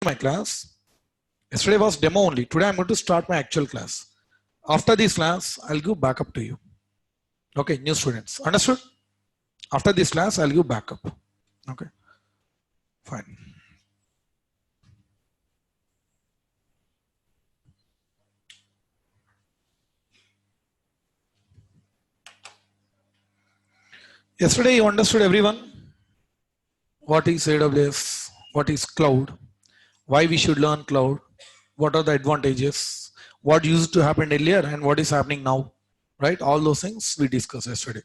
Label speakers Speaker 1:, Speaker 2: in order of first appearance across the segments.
Speaker 1: my class. Yesterday was demo only. Today I'm going to start my actual class. After this class, I'll give backup to you. Okay, new students. Understood? After this class, I'll give backup. Okay, fine. Yesterday you understood everyone what is AWS, what is cloud, why we should learn cloud, what are the advantages, what used to happen earlier and what is happening now, right? All those things we discussed yesterday,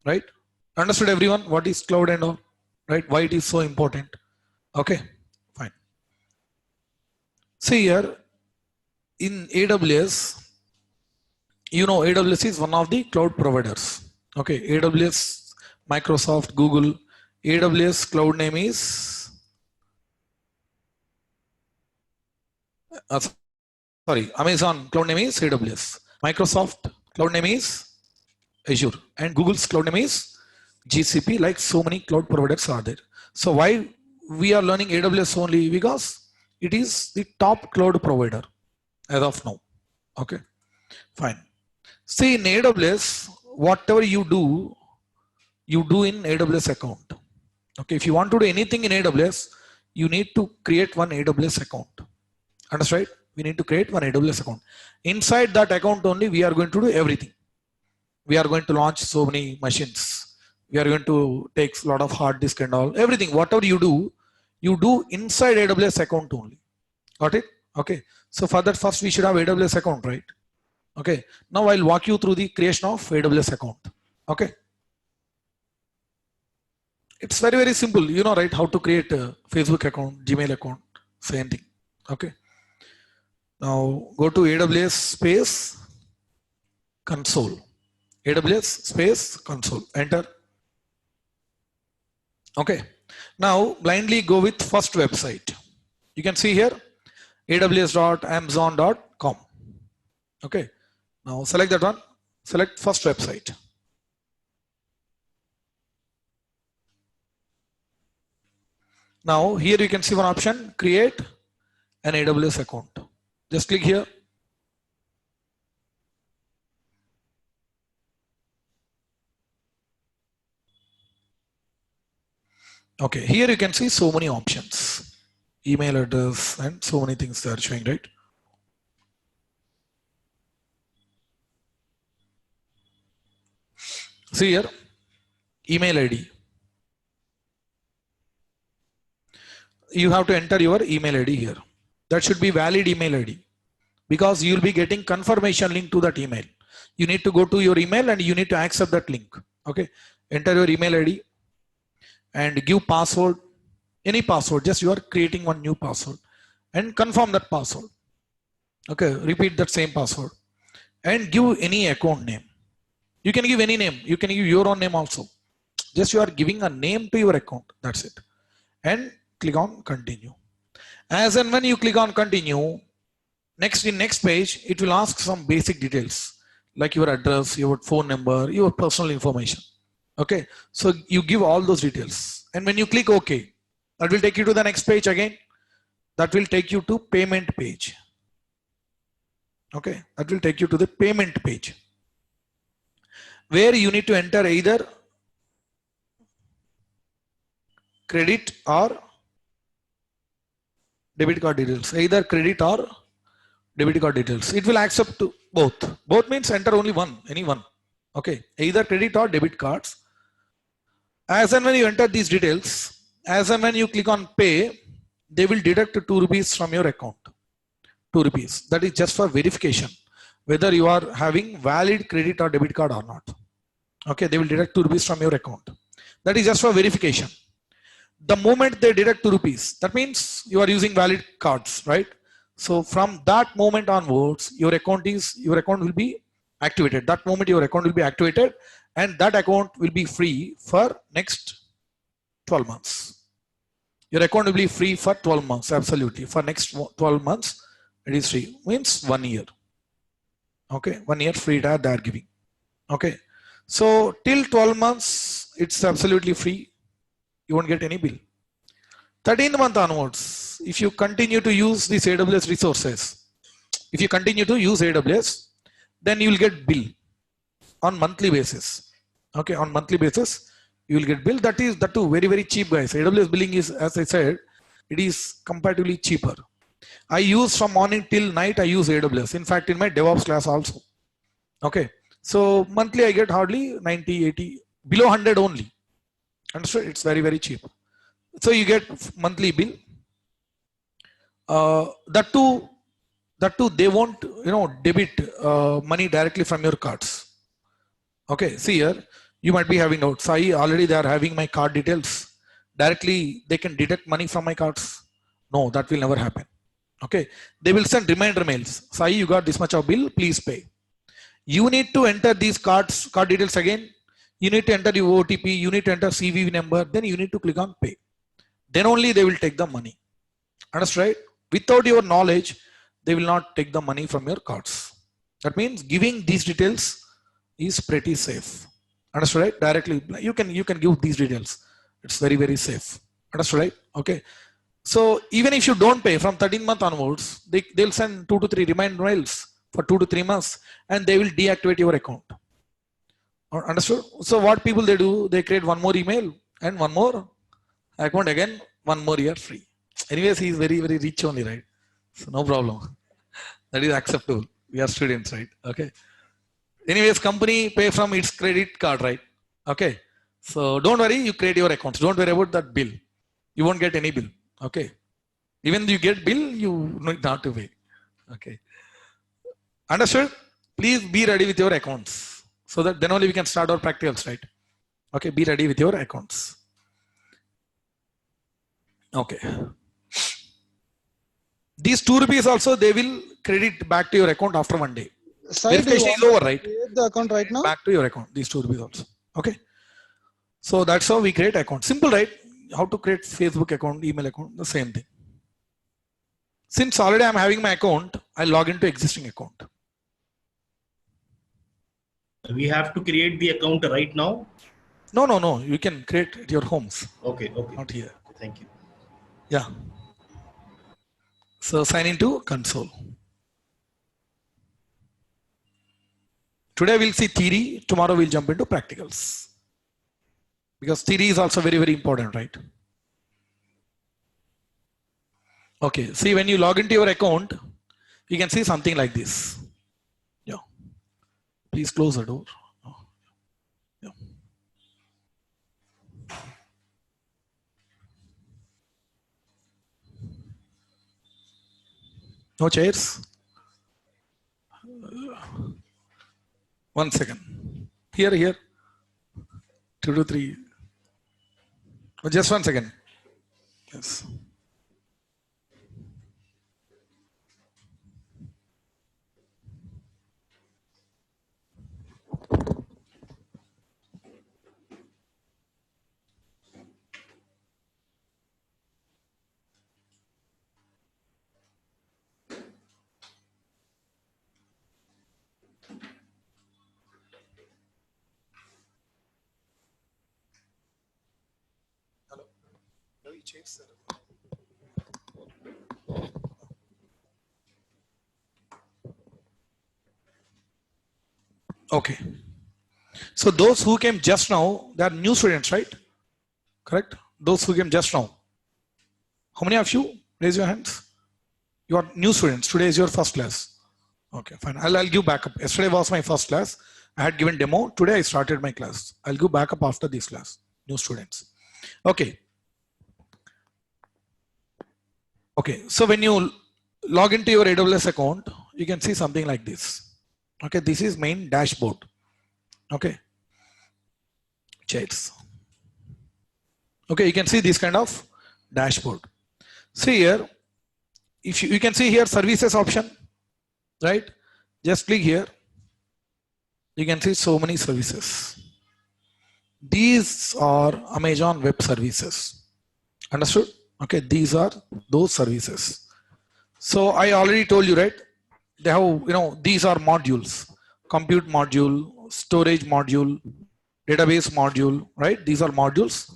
Speaker 1: right? Understood everyone what is cloud and all, right? Why it is so important. Okay, fine. See here in AWS, you know AWS is one of the cloud providers. Okay, AWS, Microsoft, Google. AWS cloud name is Amazon cloud name is AWS. Microsoft cloud name is Azure, and Google's cloud name is GCP. Like so many cloud providers are there. So why we are learning AWS only? Because it is the top cloud provider as of now. Okay, fine. See in AWS, whatever you do in AWS account. Okay, if you want to do anything in AWS, you need to create one AWS account. Understand? Right? We need to create one AWS account. Inside that account only, we are going to do everything. We are going to launch so many machines. We are going to take a lot of hard disk and all. Everything, whatever you do inside AWS account only. Got it? Okay. So for that, first we should have AWS account, right? Okay. Now I'll walk you through the creation of AWS account. Okay. It's very, very simple. You know, right? How to create a Facebook account, Gmail account, same thing. Okay. Now go to AWS space console. AWS space console. Enter. Okay. Now blindly go with first website. You can see here aws.amazon.com. Okay. Now select that one. Select first website. Now here you can see one option, create an AWS account. Just click here. Okay, here you can see so many options, email address and so many things they are showing, right? See here, email ID. You have to enter your email ID here. That should be valid email ID because you will be getting confirmation link to that email. You need to go to your email and you need to accept that link. Okay, enter your email ID and give password, any password, just you are creating one new password and confirm that password. Okay, repeat that same password and give any account name. You can give any name, you can give your own name also. Just you are giving a name to your account, that's it. And click on continue. As and when you click on continue, next page, it will ask some basic details like your address, your phone number, your personal information. Okay, so you give all those details. And when you click OK, that will take you to the next page again. That will take you to payment page. Okay, that will take you to the payment page, where you need to enter either credit or debit card details, either credit or debit card details. It will accept to both. Both means enter only one, any one. Okay, either credit or debit cards. As and when you enter these details, as and when you click on pay, they will deduct 2 rupees from your account. 2 rupees. That is just for verification, whether you are having valid credit or debit card or not. Okay, they will deduct 2 rupees from your account. That is just for verification. The moment they deduct 2 rupees, that means you are using valid cards, right? So from that moment onwards, your account will be activated. That moment your account will be activated, and that account will be free for next 12 months. Your account will be free for 12 months, absolutely. For next 12 months, it is free. Means 1 year. Okay, 1 year free that they are giving. Okay, so till 12 months, it's absolutely free. You won't get any bill. 13th month onwards, if you continue to use these AWS resources, if you continue to use AWS, then you will get bill on monthly basis. Okay, on monthly basis, you will get bill. That too very, very cheap, guys. AWS billing is, as I said, it is comparatively cheaper. I use from morning till night, I use AWS. In fact, in my DevOps class also. Okay, so monthly I get hardly 90, 80, below 100 only. Understood? It's very, very cheap. So you get monthly bill. That too they won't debit money directly from your cards. Okay, see here, you might be having notes. Sai, already they are having my card details. Directly they can deduct money from my cards. No, that will never happen. Okay, they will send reminder mails. Sai, you got this much of bill, please pay. You need to enter these card details again. You need to enter your OTP, you need to enter CVV number, then you need to click on pay. Then only they will take the money. Understood, right? Without your knowledge, they will not take the money from your cards. That means giving these details is pretty safe. Understood, right? Directly, you can give these details. It's very, very safe. Understood, right? Okay. So even if you don't pay from 13th month onwards, they'll send 2 to 3 reminder mails for 2 to 3 months, and they will deactivate your account. Understood? So what people they do, they create one more email and one more account again, 1 more year free. Anyways, he is very, very rich only, right? So no problem. That is acceptable. We are students, right? Okay. Anyways, company pay from its credit card, right? Okay. So don't worry, you create your accounts. Don't worry about that bill. You won't get any bill. Okay. Even you get bill, you need not to pay. Okay. Understood? Please be ready with your accounts. So that then only we can start our practicals, right? Okay. Be ready with your accounts. Okay. These 2 rupees also they will credit back to your account after 1 day. Verification is over, right?
Speaker 2: Create the account right now.
Speaker 1: Back to your account. These 2 rupees also. Okay. So that's how we create account. Simple, right? How to create Facebook account, email account, the same thing. Since already I'm having my account, I log into existing account.
Speaker 3: We have to create the account right now.
Speaker 1: No. You can create at your homes.
Speaker 3: Okay.
Speaker 1: Not here.
Speaker 3: Thank you.
Speaker 1: Yeah. So sign into console. Today we'll see theory. Tomorrow we'll jump into practicals. Because theory is also very, very important, right? Okay. See, when you log into your account, you can see something like this. Yeah. Please close the door. Yeah. No chairs? 1 second. Here. 2 to 3. Oh, just 1 second. Yes. Okay. So those who came just now, they are new students, right? Correct? Those who came just now. How many of you? Raise your hands. You are new students. Today is your first class. Okay, fine. I'll give backup. Yesterday was my first class. I had given demo. Today I started my class. I'll give backup after this class. New students. Okay. Okay. So when you log into your AWS account, you can see something like this. Okay. This is main dashboard. Okay. Chats. Okay. You can see this kind of dashboard. See here. If you can see here services option, right? Just click here. You can see so many services. These are Amazon Web Services. Understood? Okay, these are those services. So I already told you, right? They have, these are modules. Compute module, storage module, database module, right? These are modules.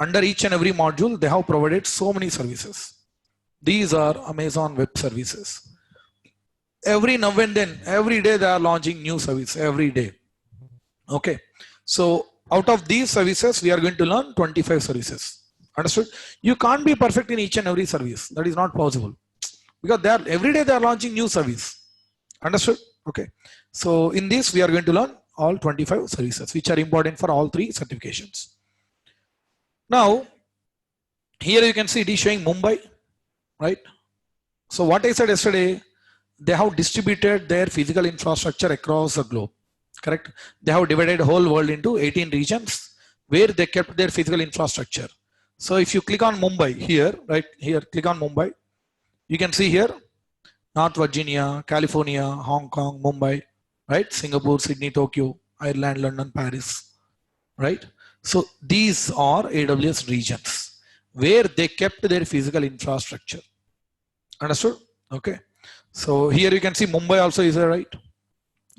Speaker 1: Under each and every module, they have provided so many services. These are Amazon Web Services. Every now and then, every day they are launching new service every day. Okay. So out of these services, we are going to learn 25 services. Understood? You can't be perfect in each and every service. That is not possible because they are every day they are launching new service. Understood? Okay. So in this, we are going to learn all 25 services, which are important for all three certifications. Now, here you can see it is showing Mumbai, right? So what I said yesterday, they have distributed their physical infrastructure across the globe, correct? They have divided the whole world into 18 regions where they kept their physical infrastructure. So if you click on Mumbai here, right here, click on Mumbai, you can see here, North Virginia, California, Hong Kong, Mumbai, right? Singapore, Sydney, Tokyo, Ireland, London, Paris, right? So these are AWS regions where they kept their physical infrastructure. Understood? Okay. So here you can see Mumbai also is there, right?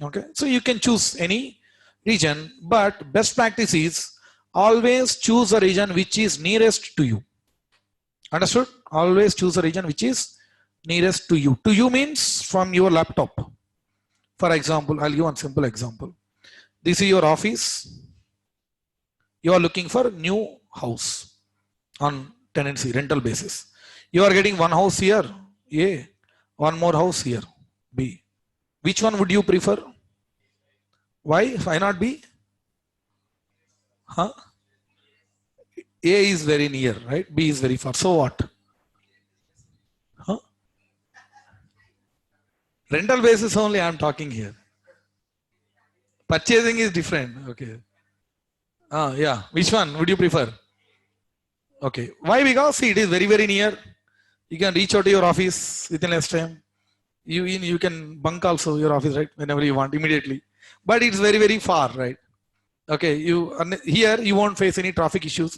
Speaker 1: Okay. So you can choose any region, but best practice is always choose a region which is nearest to you. Understood? Always choose a region which is nearest to you. To you means from your laptop. For example, I'll give one simple example. This is your office. You are looking for new house on tenancy, rental basis. You are getting one house here, A, one more house here, B. Which one would you prefer? Why? Why not B? Huh? A is very near, right? B is very far. So what? Huh? Rental basis only I am talking here. Purchasing is different. Okay. Yeah. Which one would you prefer? Okay. Why? Because see, it is very, very near. You can reach out to your office within less time. You can bunk also your office, right? Whenever you want, immediately. But it's very, very far, right? Okay. Here you won't face any traffic issues.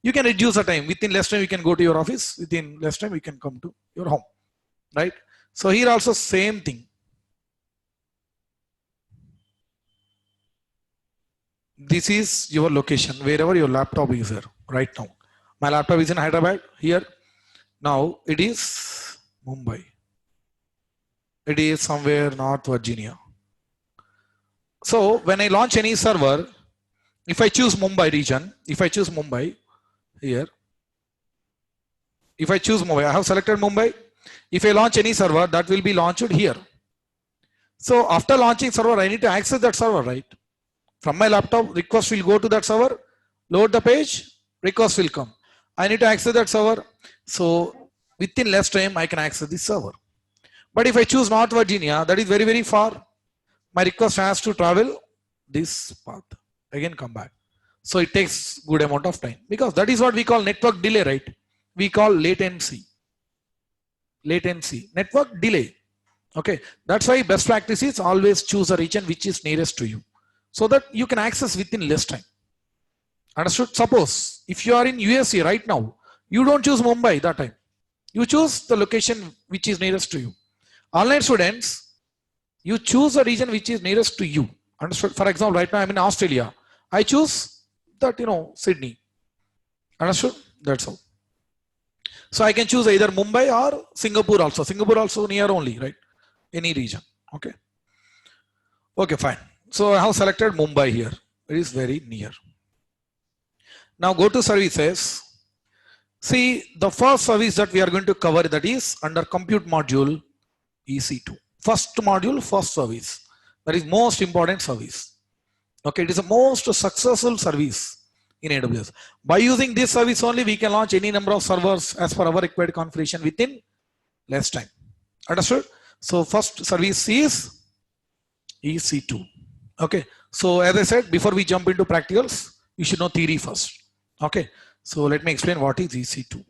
Speaker 1: You can reduce the time. Within less time, you can go to your office. Within less time, you can come to your home, right? So here also same thing. This is your location, wherever your laptop is here right now. My laptop is in Hyderabad here. Now it is Mumbai. It is somewhere North Virginia. So when I launch any server, if I choose Mumbai region, if I choose Mumbai here, if I choose Mumbai, I have selected Mumbai. If I launch any server, that will be launched here. So after launching server, I need to access that server, right? From my laptop, request will go to that server, load the page, request will come. I need to access that server. So within less time, I can access this server. But if I choose North Virginia, that is very, very far. My request has to travel this path. Again, come back. So it takes good amount of time because that is what we call network delay, right? We call latency. Latency, network delay. Okay, that's why best practice is always choose a region which is nearest to you so that you can access within less time. Understood? Suppose if you are in USA right now, you don't choose Mumbai that time. You choose the location which is nearest to you. Online students, you choose a region which is nearest to you. Understood? For example, right now I'm in Australia. I choose that, Sydney. Understood? That's all. So I can choose either Mumbai or Singapore also. Singapore also near only, right? Any region. Okay. Okay, fine. So I have selected Mumbai here. It is very near. Now go to services. See, the first service that we are going to cover, that is under compute module EC2. First module, first service. That is most important service. Okay, it is the most successful service in AWS. By using this service only, we can launch any number of servers as per our required configuration within less time. Understood? So first service is EC2. Okay. So as I said, before we jump into practicals, you should know theory first. Okay. So let me explain what is EC2.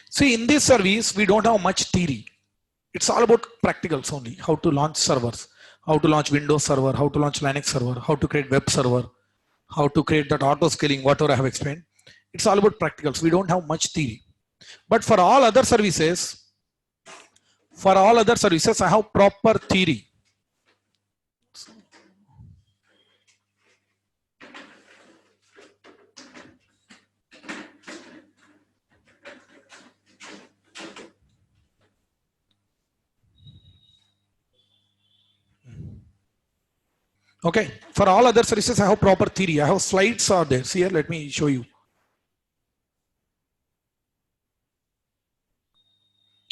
Speaker 1: See, in this service, we don't have much theory. It's all about practicals only. How to launch servers, how to launch Windows server, how to launch Linux server, how to create web server, how to create that auto scaling, whatever I have explained. It's all about practicals. We don't have much theory. But for all other services, I have proper theory. Okay. For all other services, I have proper theory. I have slides are there. See here, let me show you.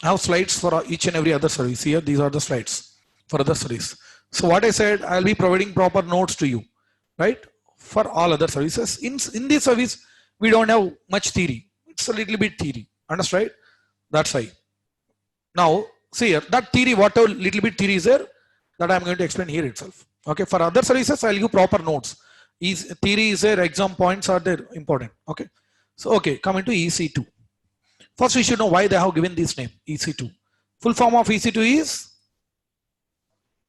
Speaker 1: I have slides for each and every other service. Here, these are the slides for other service. So what I said, I'll be providing proper notes to you, right? For all other services. In this service, we don't have much theory. It's a little bit theory. Understand? Right? That's why. Now, see here, that theory, whatever little bit theory is there, that I'm going to explain here itself. Okay, for other services, I'll give proper notes. Theory is there, exam points are there, important. Okay, so okay, coming to EC2. First, we should know why they have given this name, EC2. Full form of EC2 is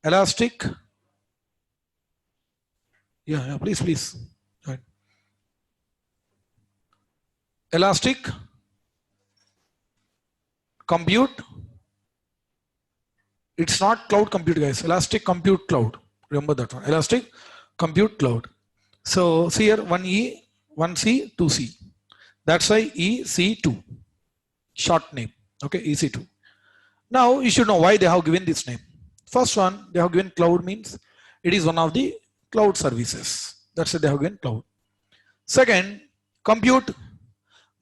Speaker 1: elastic. Yeah, please, please. Right. Elastic compute. It's not cloud compute, guys. Elastic compute cloud. Remember that one. Elastic compute cloud. So see here, 1E, 1C, 2C. That's why EC2. Short name. Okay, EC2. Now you should know why they have given this name. First one, they have given cloud means it is one of the cloud services. That's why they have given cloud. Second, compute.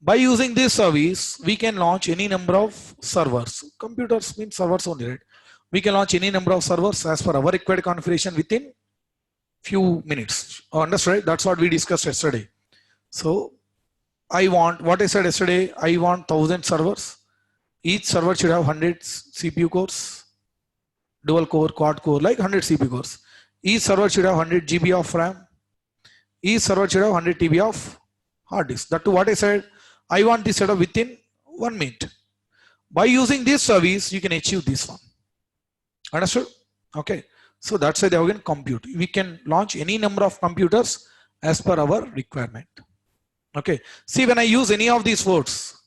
Speaker 1: By using this service, we can launch any number of servers. Computers means servers only, right? We can launch any number of servers as per our required configuration within few minutes. Understood, right? That's what we discussed yesterday. So I want, what I said yesterday, I want 1000 servers. Each server should have 100 CPU cores, dual core, quad core, like 100 CPU cores. Each server should have 100 GB of RAM. Each server should have 100 TB of hard disk. That to what I said, I want this setup within 1 minute. By using this service, you can achieve this one. Understood? Okay. So that's why they are going to compute. We can launch any number of computers as per our requirement. Okay. See, when I use any of these words,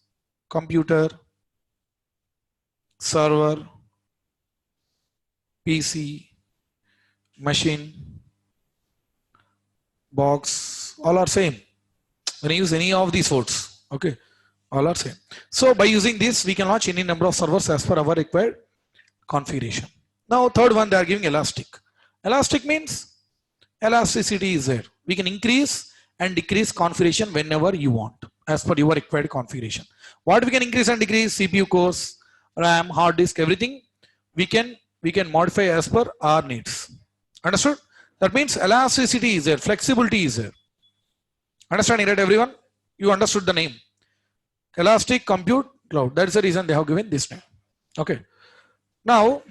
Speaker 1: computer, server, PC, machine, box, all are same. When I use any of these words, okay, all are same. So by using this, we can launch any number of servers as per our required configuration. Now, third one, they are giving elastic. Elastic means elasticity is there. We can increase and decrease configuration whenever you want as per your required configuration. What we can increase and decrease? CPU cores, RAM, hard disk, everything we can modify as per our needs. Understood? That means elasticity is there, flexibility is there. Understanding, right, everyone? You understood the name. Elastic compute cloud. That is the reason they have given this name. Okay. Now,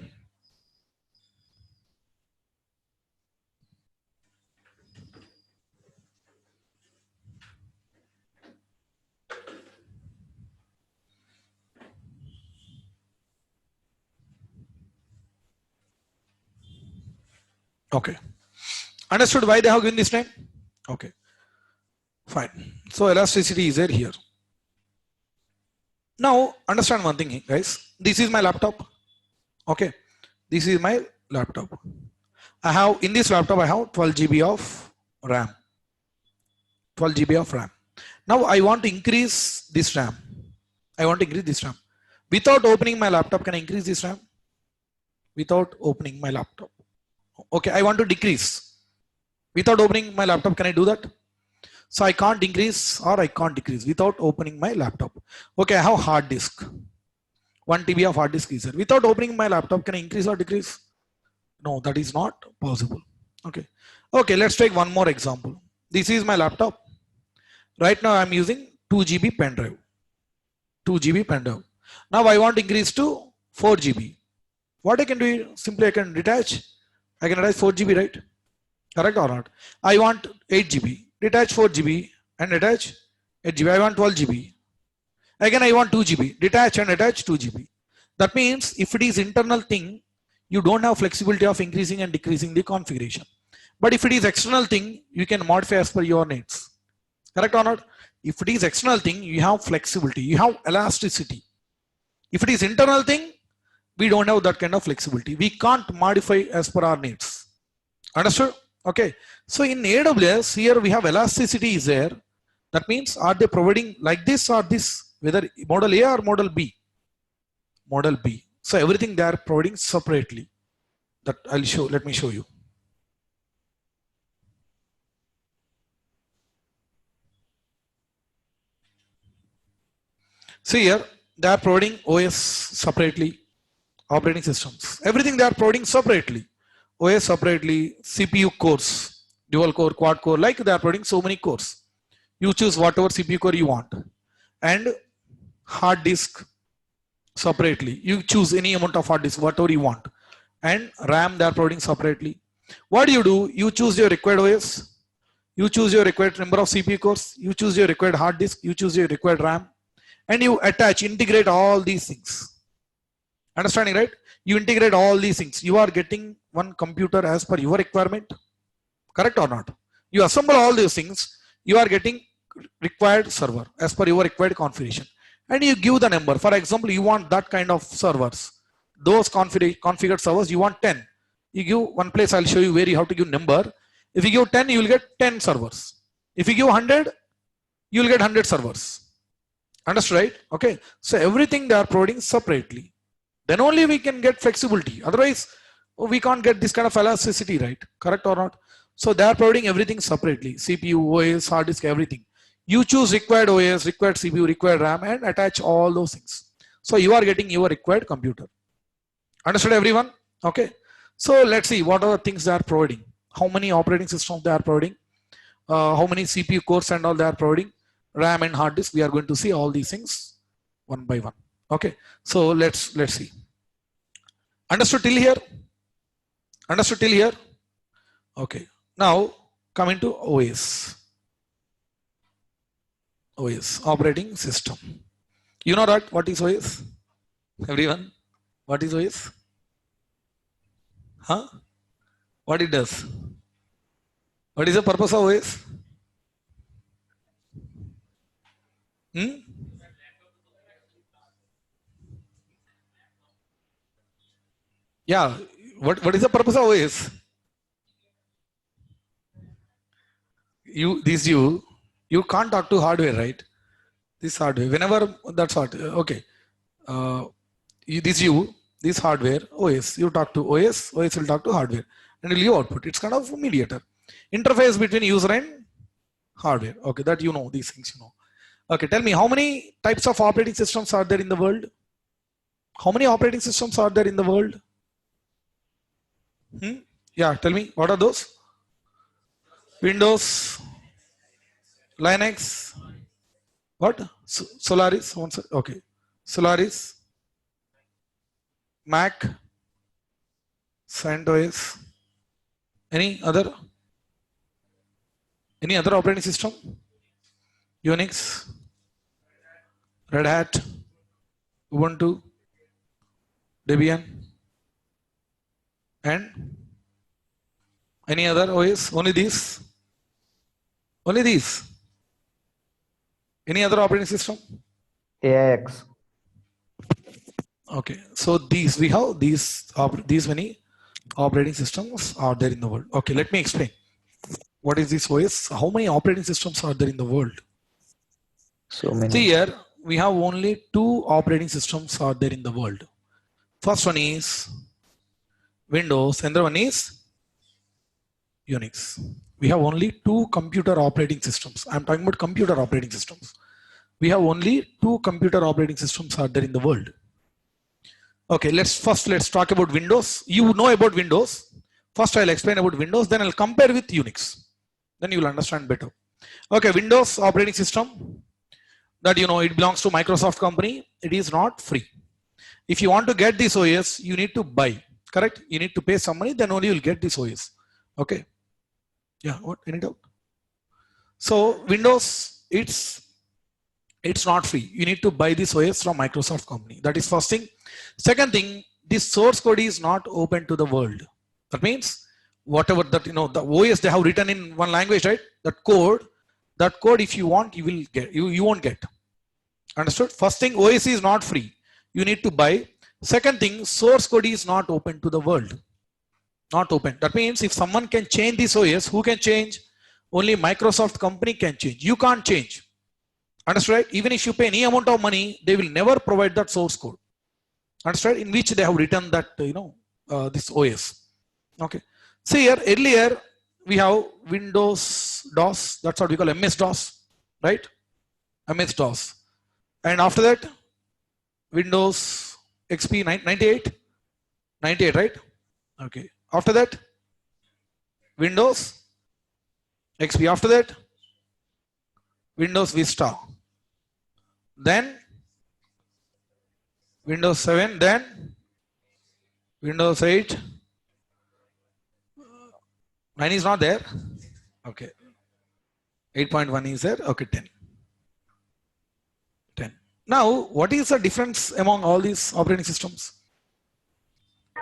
Speaker 1: okay. Understood why they have given this name? Okay. Fine. So elasticity is there here. Now, understand one thing, guys. This is my laptop. Okay. This is my laptop. I have, in this laptop, I have 12 GB of RAM. 12 GB of RAM. Now, I want to increase this RAM. I want to increase this RAM. Without opening my laptop, can I increase this RAM? Without opening my laptop. Okay, I want to decrease. Without opening my laptop, can I do that? So I can't increase or I can't decrease without opening my laptop. Okay, I have hard disk. 1 TB of hard disk is there. Without opening my laptop, can I increase or decrease? No, that is not possible. Okay. Okay, let's take one more example. This is my laptop. Right now I'm using 2 GB pen drive. 2 GB pen drive. Now I want to increase to 4 GB. What I can do, simply I can detach. I can attach 4 GB, right? Correct or not? I want 8 GB. Detach 4 GB and attach 8 GB. I want 12 GB. Again, I want 2 GB. Detach and attach 2 GB. That means if it is internal thing, you don't have flexibility of increasing and decreasing the configuration. But if it is external thing, you can modify as per your needs. Correct or not? If it is external thing, you have flexibility. You have elasticity. If it is internal thing, we don't have that kind of flexibility. We can't modify as per our needs. Understood? Okay. So in AWS, here we have elasticity is there. That means are they providing like this or this? Whether model A or model B? Model B. So everything they are providing separately. That I'll show. Let me show you. See here, they are providing OS separately, operating systems. Everything they are providing separately. OS separately, CPU cores, dual core, quad core, like they are providing so many cores. You choose whatever CPU core you want. And hard disk separately. You choose any amount of hard disk, whatever you want. And RAM they are providing separately. What do? You choose your required OS, you choose your required number of CPU cores, you choose your required hard disk, you choose your required RAM, and you attach, integrate all these things. Understanding, right? You integrate all these things. You are getting one computer as per your requirement. Correct or not? You assemble all these things, you are getting required server as per your required configuration. And you give the number. For example, you want that kind of servers. Those configured servers, you want 10. You give one place, I'll show you where you have to give number. If you give 10, you will get 10 servers. If you give 100, you will get 100 servers. Understood, right? Okay. So everything they are providing separately. Then only we can get flexibility. Otherwise, we can't get this kind of elasticity, right? Correct or not? So they are providing everything separately. CPU, OS, hard disk, everything. You choose required OS, required CPU, required RAM, and attach all those things. So you are getting your required computer. Understood, everyone? Okay. So let's see what are the things they are providing. How many operating systems they are providing. How many CPU cores and all they are providing. RAM and hard disk. We are going to see all these things one by one. Okay. So let's see. Understood till here? Understood till here? Okay. Now coming to OS. OS, operating system. You know that what is OS? Everyone? What is OS? Huh? What it does? What is the purpose of OS? Yeah. What is the purpose of OS? You can't talk to hardware, right? This hardware. Whenever that's hard. Okay. This hardware, OS. You talk to OS will talk to hardware, and will give output. It's kind of a mediator. Interface between user and hardware. Okay, that you know, these things you know. Okay, tell me how many types of operating systems are there in the world? How many operating systems are there in the world? Yeah, tell me, what are those? Windows, Linux, what? Solaris, okay. Solaris, Mac, CentOS. Any other operating system? Unix, Red Hat, Ubuntu, Debian, and any other OS? Only these? Only these? Any other operating system?
Speaker 2: AIX.
Speaker 1: Okay, so we have these many operating systems are there in the world. Okay, let me explain. What is this OS? How many operating systems are there in the world?
Speaker 2: So many.
Speaker 1: See here, we have only 2 operating systems are there in the world. First one is Windows, and the one is Unix. We have only 2 computer operating systems. I'm talking about computer operating systems. We have only 2 computer operating systems are there in the world. Okay, let's talk about Windows. You know about Windows. First I'll explain about Windows, then I'll compare with Unix. Then you will understand better. Okay, Windows operating system, that you know, it belongs to Microsoft company. It is not free. If you want to get this OS, you need to buy. Correct? You need to pay some money, then only you'll get this OS. Okay. Yeah, what? Any doubt? So Windows, it's not free. You need to buy this OS from Microsoft company. That is first thing. Second thing, this source code is not open to the world. That means whatever that, you know, the OS they have written in one language, right? That code if you want, you will get, you won't get. Understood? First thing, OS is not free. You need to buy. Second thing, source code is not open to the world. Not open. That means if someone can change this OS, who can change? Only Microsoft company can change. You can't change. Understood? Right? Even if you pay any amount of money, they will never provide that source code. Understood? In which they have written that, you know, this OS. Okay. See here, earlier we have Windows DOS. That's what we call MS DOS, right? MS DOS. And after that, Windows XP 98, 98, right? Okay. After that, Windows XP. After that, Windows Vista. Then Windows 7. Then Windows 8. 9 is not there. Okay. 8.1 is there. Okay, 10. 10. Now, what is the difference among all these operating systems?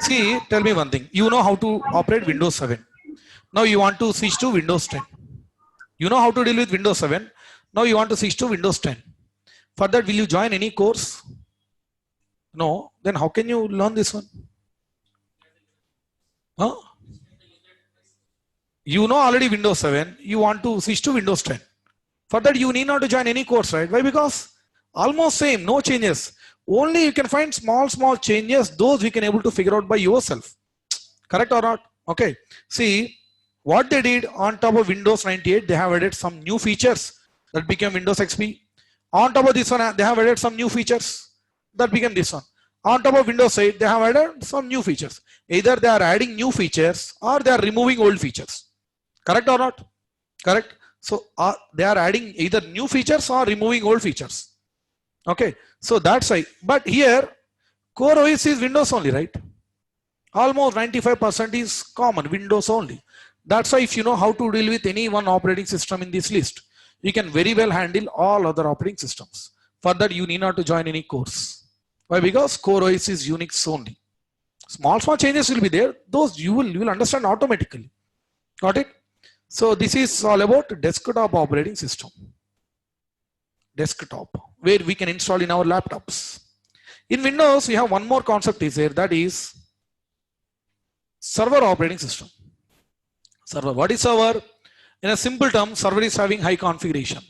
Speaker 1: See, tell me one thing. You know how to operate Windows 7. Now you want to switch to Windows 10. You know how to deal with Windows 7. Now you want to switch to Windows 10. For that, will you join any course? No. Then how can you learn this one? Huh? You know already Windows 7. You want to switch to Windows 10. For that, you need not to join any course, right? Why? Because almost same, no changes. Only you can find small changes. Those we can able to figure out by yourself. Correct or not? Okay. See, what they did on top of Windows 98, they have added some new features that became Windows XP. On top of this one, they have added some new features that became this one. On top of Windows 8, they have added some new features. Either they are adding new features or they are removing old features. Correct or not? Correct. So they are adding either new features or removing old features. Okay. So that's why. But here, Core OS is Windows only, right? Almost 95% is common, Windows only. That's why if you know how to deal with any one operating system in this list, you can very well handle all other operating systems. For that, you need not to join any course. Why? Because Core OS is Unix only. Small changes will be there. Those you will understand automatically. Got it? So this is all about desktop operating system. Desktop, where we can install in our laptops. In Windows, we have one more concept is there, that is server operating system. Server. What is server? In a simple term, server is having high configuration.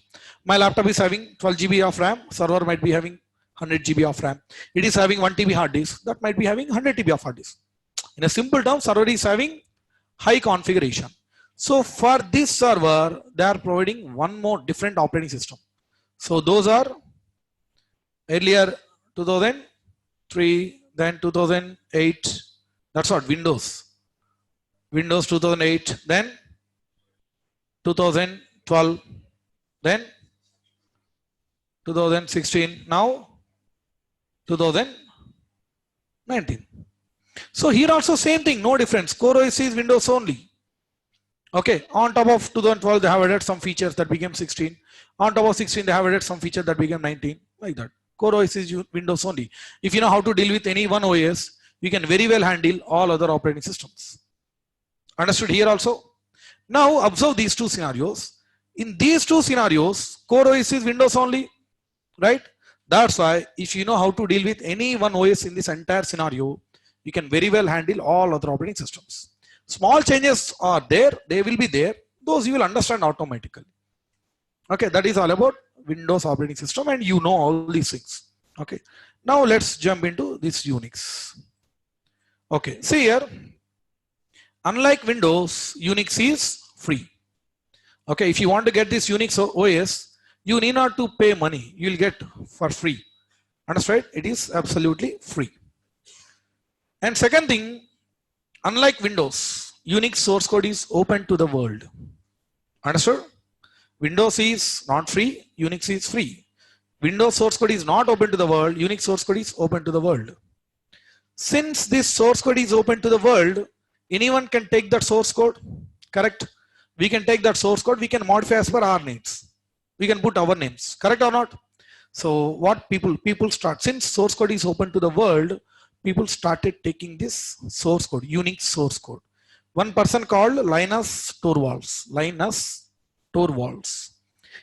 Speaker 1: My laptop is having 12 GB of RAM. Server might be having 100 GB of RAM. It is having 1 TB hard disk. That might be having 100 TB of hard disk. In a simple term, server is having high configuration. So for this server, they are providing one more different operating system. So those are earlier 2003, then 2008. That's what Windows. Windows 2008, then 2012, then 2016, now 2019. So here also same thing, no difference. Core OS is Windows only. Okay, on top of 2012, they have added some features that became 16. On top of 16, they have added some feature that became 19, like that. Core OS is Windows only. If you know how to deal with any one OS, you can very well handle all other operating systems. Understood here also? Now observe these two scenarios. In these two scenarios, Core OS is Windows only, right? That's why if you know how to deal with any one OS in this entire scenario, you can very well handle all other operating systems. Small changes are there, they will be there. Those you will understand automatically. Okay, that is all about Windows operating system, and you know all these things. Okay, now let's jump into this Unix. Okay, see here, unlike Windows, Unix is free. Okay, if you want to get this Unix OS, you need not to pay money. You will get for free. Understand? It is absolutely free. And second thing, unlike Windows, Unix source code is open to the world. Understood? Windows is not free, Unix is free. Windows source code is not open to the world, Unix source code is open to the world. Since this source code is open to the world, anyone can take that source code, correct? We can take that source code, we can modify as per our needs. We can put our names, correct or not? So what people start, since source code is open to the world, people started taking this source code, Unix source code. One person called Linus Torvalds.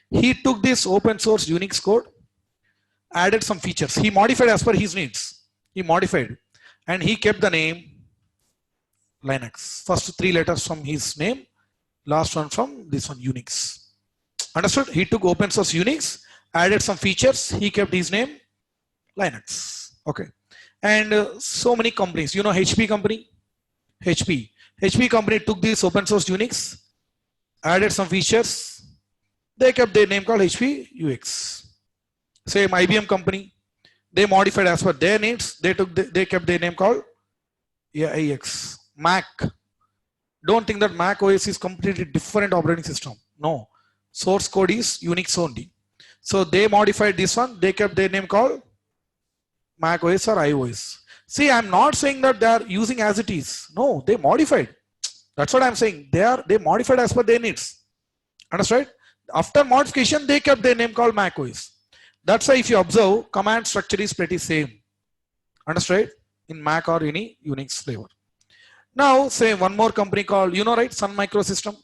Speaker 1: He took this open source Unix code, added some features. He modified as per his needs. He modified and he kept the name Linux. First 3 letters from his name, last one from this one, Unix. Understood? He took open source Unix, added some features. He kept his name Linux. Okay. And so many companies, you know, HP company, HP company took this open source Unix, added some features. They kept their name called HP UX. Same IBM company, they modified as per their needs. They kept their name called AIX. Mac. Don't think that Mac OS is completely different operating system. No, source code is Unix only. So they modified this one. They kept their name called Mac OS or iOS. See, I'm not saying that they are using as it is. No, they modified. That's what I'm saying. They modified as per their needs. Understand? After modification, they kept their name called Mac OS. That's why if you observe, command structure is pretty same. Understand? In Mac or any Unix flavor. Now, say one more company called, you know, right? Sun Microsystem.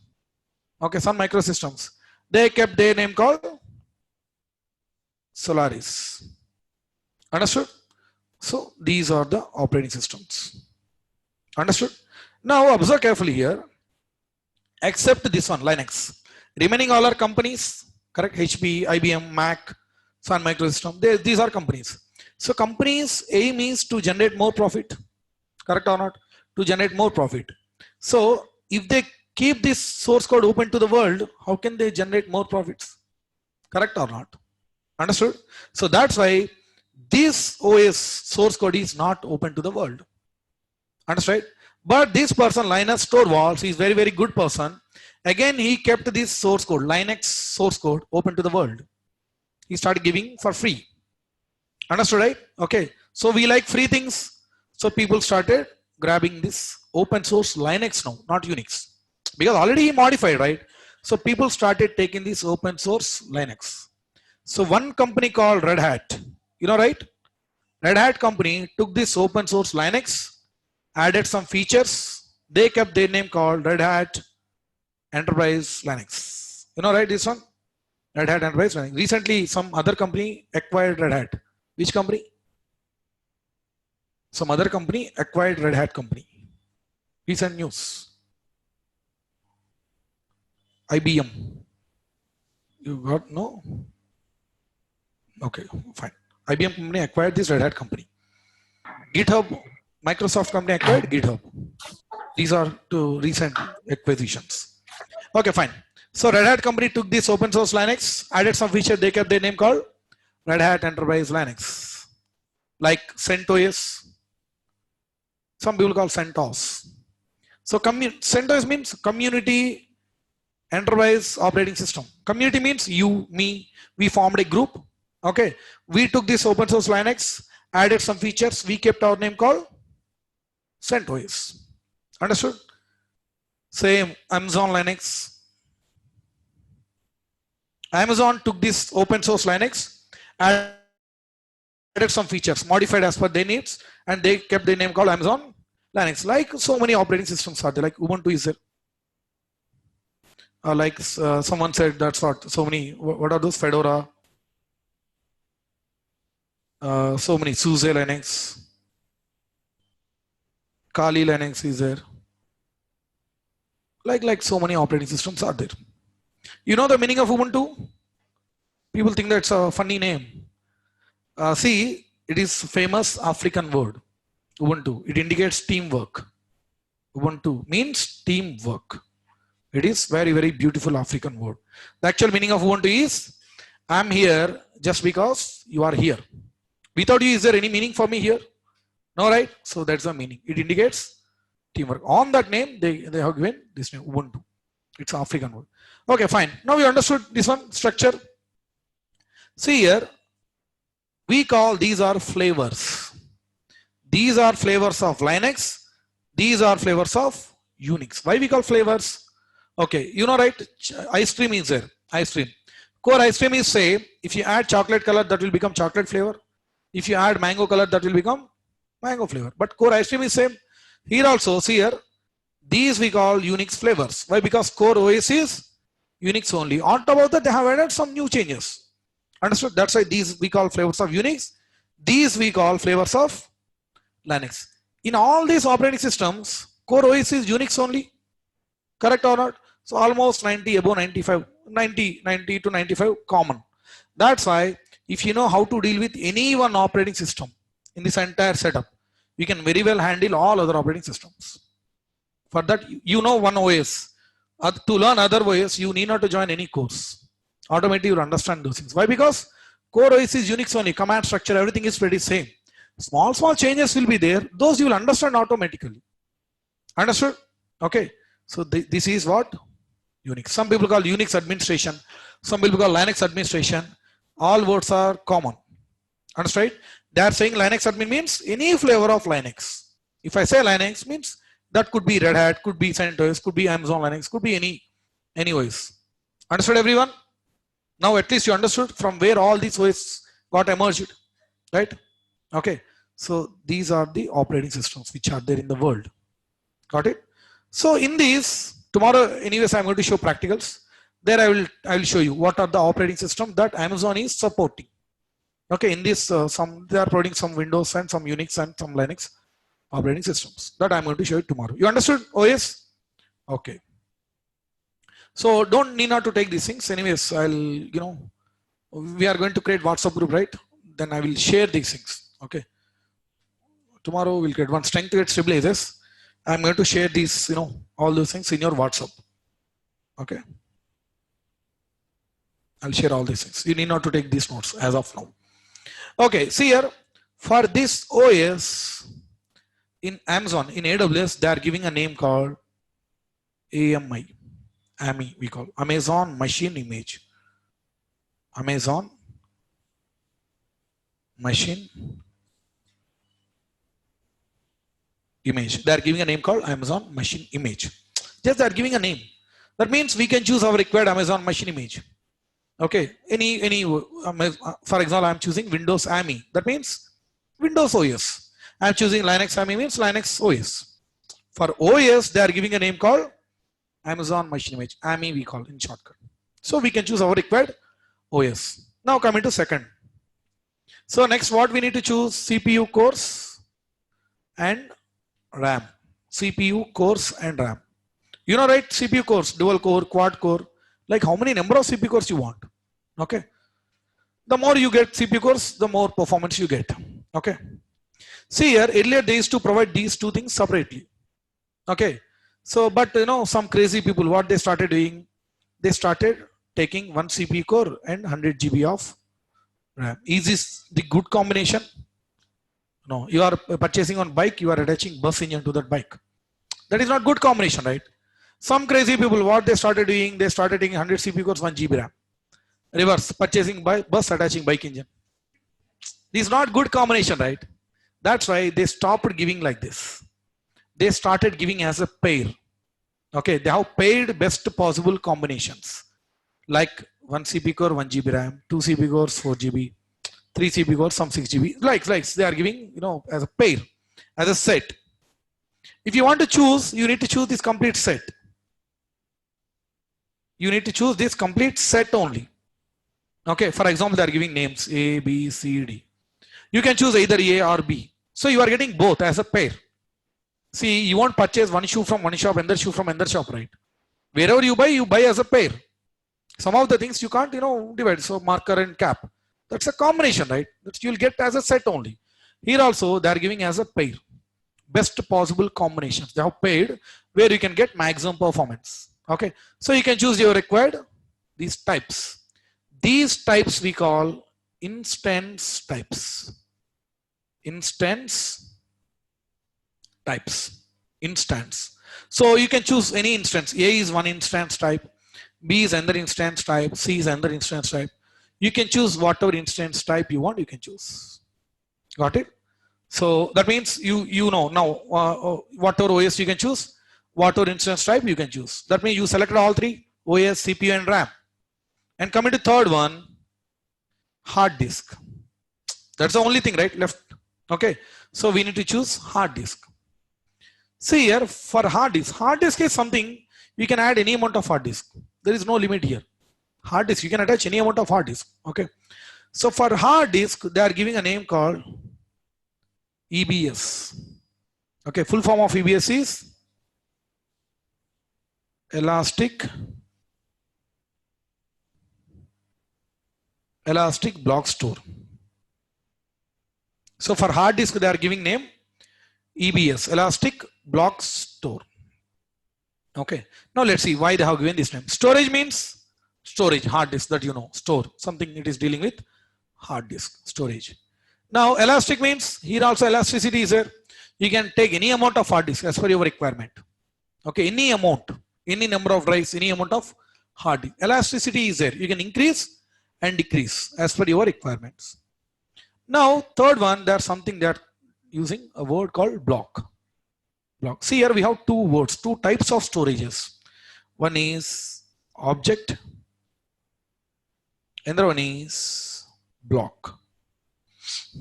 Speaker 1: Okay, Sun Microsystems. They kept their name called Solaris. Understood? So these are the operating systems. Understood? Now observe carefully here. Except this one, Linux. Remaining all are companies. Correct? HP, IBM, Mac, Sun Microsystem. These are companies. So companies' aim is to generate more profit. Correct or not? To generate more profit. So if they keep this source code open to the world, how can they generate more profits? Correct or not? Understood? So that's why this OS source code is not open to the world. Understood? But this person, Linus Torvalds, is very, very good person. Again, he kept this source code, Linux source code, open to the world. He started giving for free. Understood, right? Okay. So we like free things. So people started grabbing this open source Linux now, not Unix. Because already he modified, right? So people started taking this open source Linux. So one company called Red Hat, you know, right? Red Hat company took this open source Linux, added some features. They kept their name called Red Hat Enterprise Linux. You know, right? This one? Red Hat Enterprise Linux. Recently, some other company acquired Red Hat. Which company? Some other company acquired Red Hat company. Recent news. IBM. You got no? Okay, fine. IBM company acquired this Red Hat company. GitHub, Microsoft company acquired GitHub. These are two recent acquisitions. Okay, fine. So Red Hat company took this open source Linux, added some feature. They kept their name called Red Hat Enterprise Linux. Like CentOS. Some people call CentOS. So CentOS means Community Enterprise Operating System. Community means you, me, we formed a group. Okay. We took this open source Linux, added some features. We kept our name called CentOS. Understood? Same Amazon Linux. Amazon took this open source Linux, added some features, modified as per their needs, and they kept their name called Amazon Linux. Like so many operating systems are there, like Ubuntu is there. Someone said that's what, so many, what are those? Fedora. So many, SUSE Linux. Kali Linux is there. Like so many operating systems are there. You know the meaning of Ubuntu? People think that's a funny name. See, it is famous African word, Ubuntu. It indicates teamwork. Ubuntu means teamwork. It is very, very beautiful African word. The actual meaning of Ubuntu is, I'm here just because you are here. Without you, is there any meaning for me here? No, right? So that's the meaning. It indicates teamwork. On that name, they have given this name, Ubuntu. It's an African word. Okay, fine. Now we understood this one, structure. See here, we call these are flavors. These are flavors of Linux. These are flavors of Unix. Why we call flavors? Okay, you know, right? Ice cream is there. Ice cream. Core ice cream is say, if you add chocolate color, that will become chocolate flavor. If you add mango color, that will become mango flavor. But core ice cream is same. Here also, see here, these we call Unix flavors. Why? Because core OS is Unix only. On top of that, they have added some new changes. Understood? That's why these we call flavors of Unix. These we call flavors of Linux. In all these operating systems, core OS is Unix only. Correct or not? So almost 90, above 95, 90 to 95 common. That's why if you know how to deal with any one operating system in this entire setup, you can very well handle all other operating systems. For that, you know one OS. To learn other OS, you need not to join any course. Automatically, you'll understand those things. Why? Because Core OS is Unix only. Command structure, everything is pretty same. Small changes will be there. Those you will understand automatically. Understood? Okay. So this is what? Unix. Some people call Unix administration. Some people call Linux administration. All words are common. Understood? They are saying Linux admin means any flavor of Linux. If I say Linux means that could be Red Hat, could be CentOS, could be Amazon Linux, could be any OS. Understood everyone? Now at least you understood from where all these OS got emerged, right? Okay. So these are the operating systems which are there in the world. Got it? So in these, tomorrow anyways I'm going to show practicals. There I will show you what are the operating systems that Amazon is supporting. Okay, in this they are providing some Windows and some Unix and some Linux operating systems that I'm going to show you tomorrow. You understood OS? Okay. So don't need not to take these things. Anyways, we are going to create WhatsApp group, right? Then I will share these things. Okay. Tomorrow we'll get one strength to stabilizers. I'm going to share these, all those things in your WhatsApp. Okay. I'll share all these things. You need not to take these notes as of now. Okay, see here, for this OS in Amazon, in AWS, they are giving a name called AMI we call Amazon Machine Image. Amazon Machine Image. They are giving a name called Amazon Machine Image. Just they are giving a name. That means we can choose our required Amazon Machine Image. Okay, for example, I'm choosing Windows AMI. That means Windows OS. I'm choosing Linux AMI means Linux OS. For OS, they are giving a name called Amazon Machine Image. AMI we call in shortcut. So we can choose our required OS. Now coming to second. So next what we need to choose? CPU cores and RAM. CPU cores and RAM. You know, right? CPU cores, dual core, quad core. Like how many number of CPU cores you want. Okay. The more you get CPU cores, the more performance you get. Okay. See here, earlier they used to provide these two things separately. Okay. So, but some crazy people, what they started doing, they started taking one CPU core and 100 GB of RAM. Is this the good combination? No, you are purchasing on bike, you are attaching bus engine to that bike. That is not good combination, right? Some crazy people, what they started doing, they started taking 100 CPU cores, 1 GB RAM. Reverse, purchasing bus, attaching bike engine. This is not good combination, right? That's why they stopped giving like this. They started giving as a pair. Okay, they have paired best possible combinations. Like 1 CPU core, 1 GB RAM, 2 CPU cores, 4 GB, 3 CPU cores, some 6 GB. Likes they are giving, as a pair, as a set. If you want to choose, you need to choose this complete set. You need to choose this complete set only. Okay, for example, they are giving names A, B, C, D. You can choose either A or B. So you are getting both as a pair. See, you won't purchase one shoe from one shop, another shoe from another shop, right? Wherever you buy as a pair. Some of the things you can't, divide. So marker and cap. That's a combination, right? That you'll get as a set only. Here also, they are giving as a pair. Best possible combinations. They have paired where you can get maximum performance. Okay, so you can choose your required these types. These types we call instance types. Instance types. Instance. So you can choose any instance. A is one instance type. B is another instance type. C is another instance type. You can choose whatever instance type you want. You can choose. Got it? So that means you know now whatever OS you can choose. Whatever instance type you can choose. That means you selected all three, OS, CPU and RAM. And coming to third one, hard disk. That's the only thing, right? Left. Okay. So we need to choose hard disk. See here, for hard disk is something you can add any amount of hard disk. There is no limit here. Hard disk, you can attach any amount of hard disk. Okay. So for hard disk, they are giving a name called EBS. Okay. Full form of EBS is Elastic Block Store. So for hard disk, they are giving name EBS, Elastic Block Store. Okay. Now let's see why they have given this name. Storage means storage, hard disk that store. Something it is dealing with hard disk storage. Now elastic means here also elasticity is there. You can take any amount of hard disk as per your requirement. Okay, any amount, any number of drives, any amount of hard disk. Elasticity is there. You can increase and decrease as per your requirements. Now third one, there's something that using a word called block. Block. See here we have two words, two types of storages. One is object, another one is block.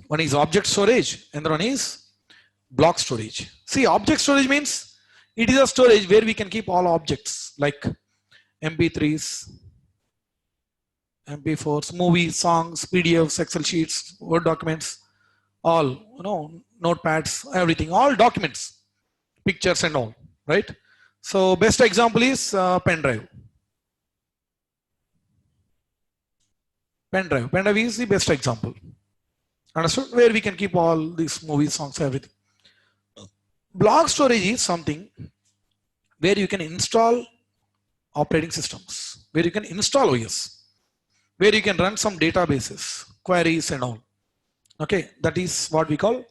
Speaker 1: One is object storage, another one is block storage. See, object storage means it is a storage where we can keep all objects like MP3s, MP4s, movies, songs, PDFs, Excel sheets, Word documents, all, notepads, everything, all documents, pictures and all, right? So best example is pen drive. Pen drive is the best example. Understood? Where we can keep all these movies, songs, everything. Block storage is something where you can install operating systems, where you can install OS, where you can run some databases, queries and all. Okay, that is what we call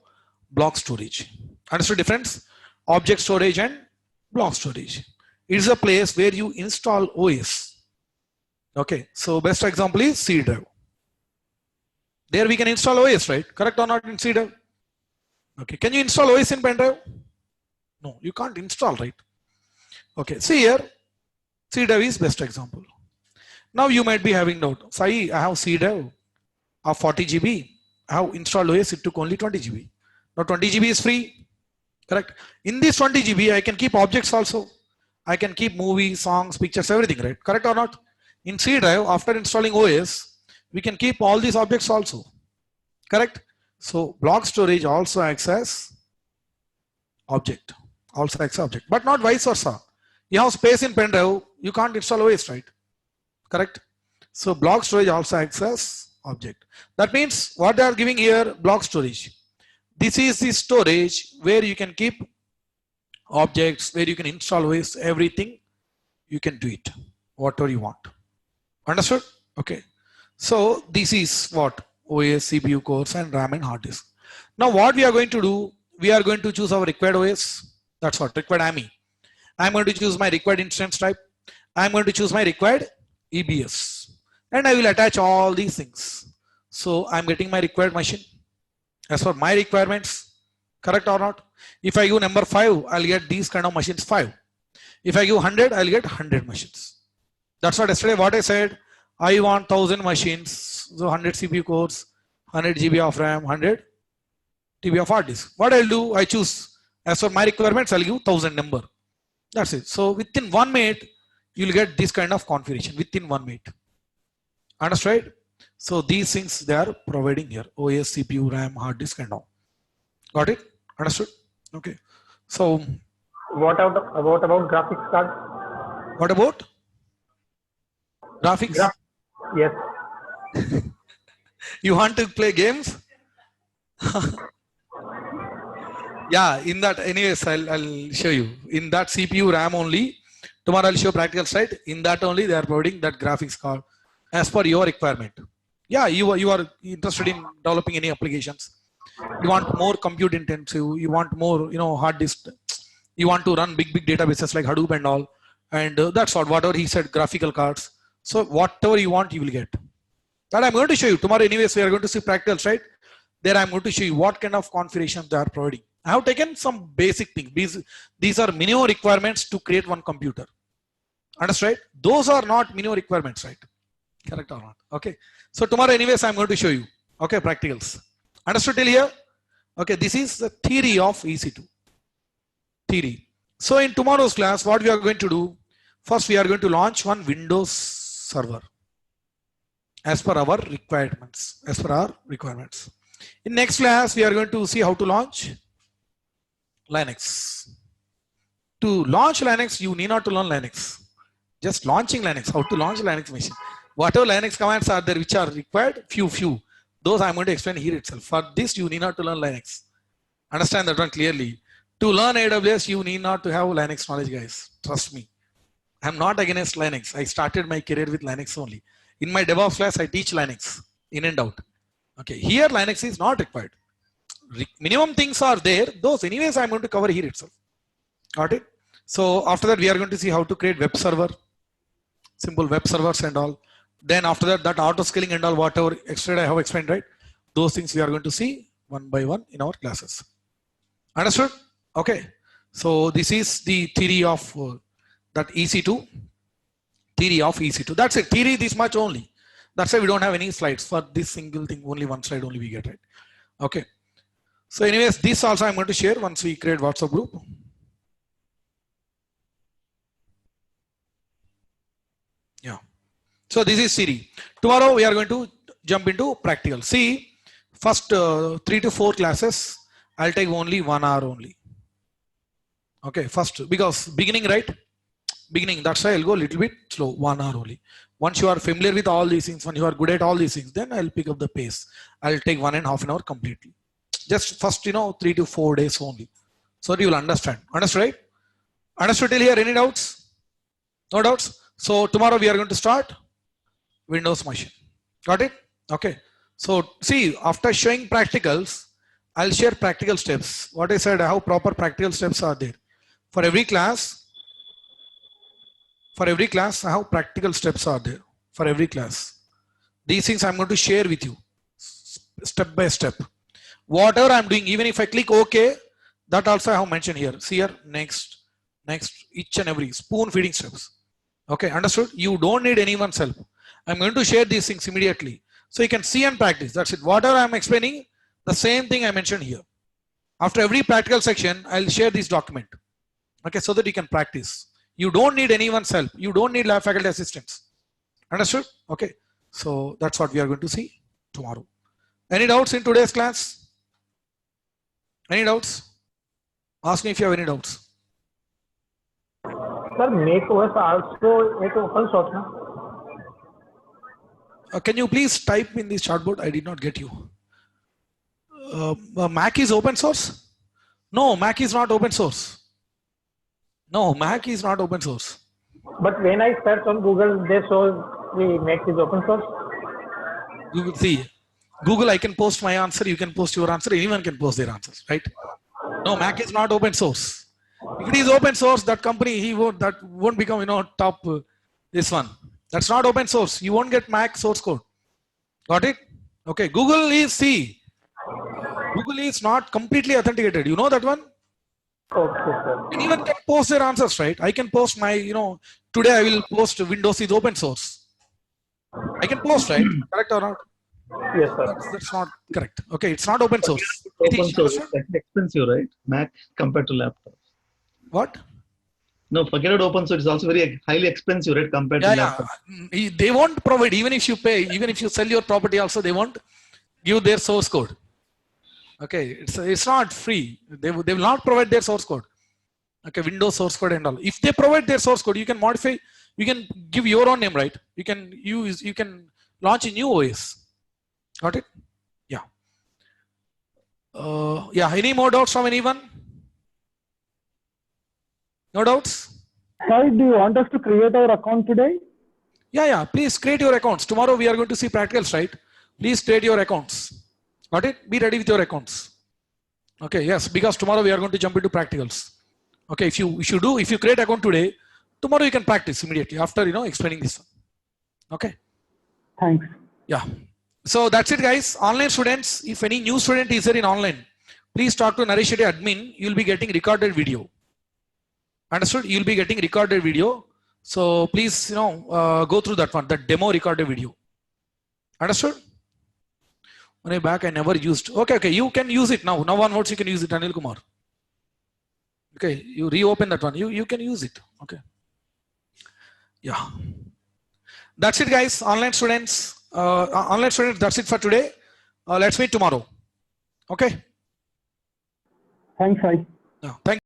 Speaker 1: block storage. Understood difference? Object storage and block storage. It is a place where you install OS. Okay, so best example is C drive. There we can install OS, right? Correct or not in C drive? Okay, can you install OS in pen drive? No, you can't install, right? Okay, see here, C drive is best example. Now you might be having doubt. Sai, I have C drive of 40 GB. I have installed OS, it took only 20 GB. Now 20 GB is free, correct? In this 20 GB, I can keep objects also. I can keep movies, songs, pictures, everything, right? Correct or not? In C drive, after installing OS, we can keep all these objects also, correct? So block storage also acts as object, but not vice versa. You have space in pen drive, you can't install OS, right? Correct? So block storage also acts as object. That means what they are giving here, block storage. This is the storage where you can keep objects, where you can install OS, everything. You can do it, whatever you want. Understood? Okay. So this is what? OS, CPU cores and RAM and hard disk. Now what we are going to do, we are going to choose our required OS. That's what, required AMI. I'm going to choose my required instance type. I'm going to choose my required EBS. And I will attach all these things. So I'm getting my required machine as per my requirements. Correct or not? If I give number 5, I'll get these kind of machines 5. If I give 100, I'll get 100 machines. That's what yesterday what I said. I want 1000 machines, so 100 CPU cores, 100 GB of RAM, 100 TB of hard disk. What I'll do, I choose as per my requirements, I'll give 1000 number. That's it. So within 1 minute, you'll get this kind of configuration within 1 minute. Understood? So these things they are providing here: OS, CPU, RAM, hard disk, and all. Got it? Understood? Okay. So
Speaker 4: what about graphics card?
Speaker 1: What about graphics?
Speaker 4: Yes.
Speaker 1: You want to play games? Yeah, in that, anyways, I'll show you. In that CPU RAM only, tomorrow I'll show practical slide. In that only, they are providing that graphics card as per your requirement. Yeah, you are interested in developing any applications. You want more compute intensive. You want more, hard disk. You want to run big databases like Hadoop and all. And that's whatever he said, graphical cards. So whatever you want, you will get. That I'm going to show you tomorrow. Anyways, we are going to see practical, right? There I'm going to show you what kind of configurations they are providing. I have taken some basic things. These are minimum requirements to create one computer. Understood? Those are not minimum requirements, right? Correct or not? Okay. So tomorrow, anyways, I'm going to show you. Okay, practicals. Understood till here? Okay, this is the theory of EC2. Theory. So in tomorrow's class, what we are going to do? First, we are going to launch one Windows server as per our requirements. In next class, we are going to see how to launch Linux. To launch Linux, you need not to learn Linux. Just launching Linux, how to launch Linux machine. Whatever Linux commands are there which are required, few. Those I'm going to explain here itself. For this, you need not to learn Linux. Understand that one clearly. To learn AWS, you need not to have Linux knowledge, guys. Trust me. I'm not against Linux. I started my career with Linux only. In my DevOps class, I teach Linux in and out. Okay, here Linux is not required. Minimum things are there. Those anyways I'm going to cover here itself. Got it? So after that we are going to see how to create web server, simple web servers and all. Then after that, that auto scaling and all, whatever extra I have explained, right? Those things we are going to see one by one in our classes. Understood? Okay. So this is the theory of that EC2. Theory of EC2. That's it. Theory this much only. That's why we don't have any slides for this single thing. Only one slide only we get, right? Okay. So anyways, this also I'm going to share once we create WhatsApp group. Yeah. So this is theory. Tomorrow we are going to jump into practical. See, first 3 to 4 classes, I'll take only 1 hour only. Okay, first, because beginning, right? Beginning, that's why I'll go a little bit slow, 1 hour only. Once you are familiar with all these things, when you are good at all these things, then I'll pick up the pace. I'll take 1.5 an hour completely. Just first, 3 to 4 days only. So that you will understand. Understood, right? Understood till here? Any doubts? No doubts? So tomorrow we are going to start Windows machine. Got it? Okay. So see, after showing practicals, I'll share practical steps. What I said, how proper practical steps are there. For every class, how practical steps are there. For every class. These things I'm going to share with you step by step. Whatever I'm doing, even if I click OK, that also I have mentioned here. See here, next, each and every spoon feeding steps. Okay, understood? You don't need anyone's help. I'm going to share these things immediately. So you can see and practice. That's it. Whatever I'm explaining, the same thing I mentioned here. After every practical section, I'll share this document. Okay, so that you can practice. You don't need anyone's help. You don't need lab faculty assistants. Understood? Okay. So that's what we are going to see tomorrow. Any doubts in today's class? Any doubts? Ask me if you have any doubts.
Speaker 4: Sir, macOS also एक open source ना?
Speaker 1: Can you please type in this chatbot? I did not get you. Mac is open source? No, Mac is not open source. No, Mac is not open source.
Speaker 4: But when I search on Google, they show the Mac is open source.
Speaker 1: Google, see, Google, I can post my answer. You can post your answer. Anyone can post their answers, right? No, Mac is not open source. If it is open source, that company that won't become top this one. That's not open source. You won't get Mac source code. Got it? Okay. Google is not completely authenticated. You know that one?
Speaker 4: Okay, sir.
Speaker 1: Anyone can post their answers, right? I can post my, today I will post Windows is open source. I can post, right? Correct or not?
Speaker 4: Yes, sir.
Speaker 1: That's not correct. Okay, it's not open source.
Speaker 5: Open source is expensive, right? Mac compared to laptop.
Speaker 1: What?
Speaker 5: No, forget about open source. It's also very highly expensive, right? Compared to laptop.
Speaker 1: Yeah. They won't provide, even if you pay, even if you sell your property also, they won't give their source code. Okay, it's not free. They will not provide their source code. Okay, Windows source code and all. If they provide their source code, you can modify, you can give your own name, right? You can launch a new OS. Got it? Yeah. Yeah, any more doubts from anyone? No doubts?
Speaker 4: Sir, do you want us to create our account today?
Speaker 1: Yeah. Please create your accounts. Tomorrow we are going to see practicals, right? Please create your accounts. Got it? Be ready with your accounts. Okay, yes, because tomorrow we are going to jump into practicals. Okay, if you create account today, tomorrow you can practice immediately after explaining this one. Okay.
Speaker 4: Thanks.
Speaker 1: Yeah. So that's it, guys. Online students, if any new student is there in online, please talk to Naresh Shetty admin. You'll be getting recorded video. Understood? You'll be getting recorded video. So please, go through that one, that demo recorded video. Understood? When back, I never used. Okay. You can use it now. Now onwards, you can use it, Anil Kumar. Okay. You reopen that one. You can use it. Okay. Yeah. That's it, guys. Online students, that's it for today. Let's meet tomorrow. Okay.
Speaker 4: Thanks, Sai.
Speaker 1: Yeah. Thank you.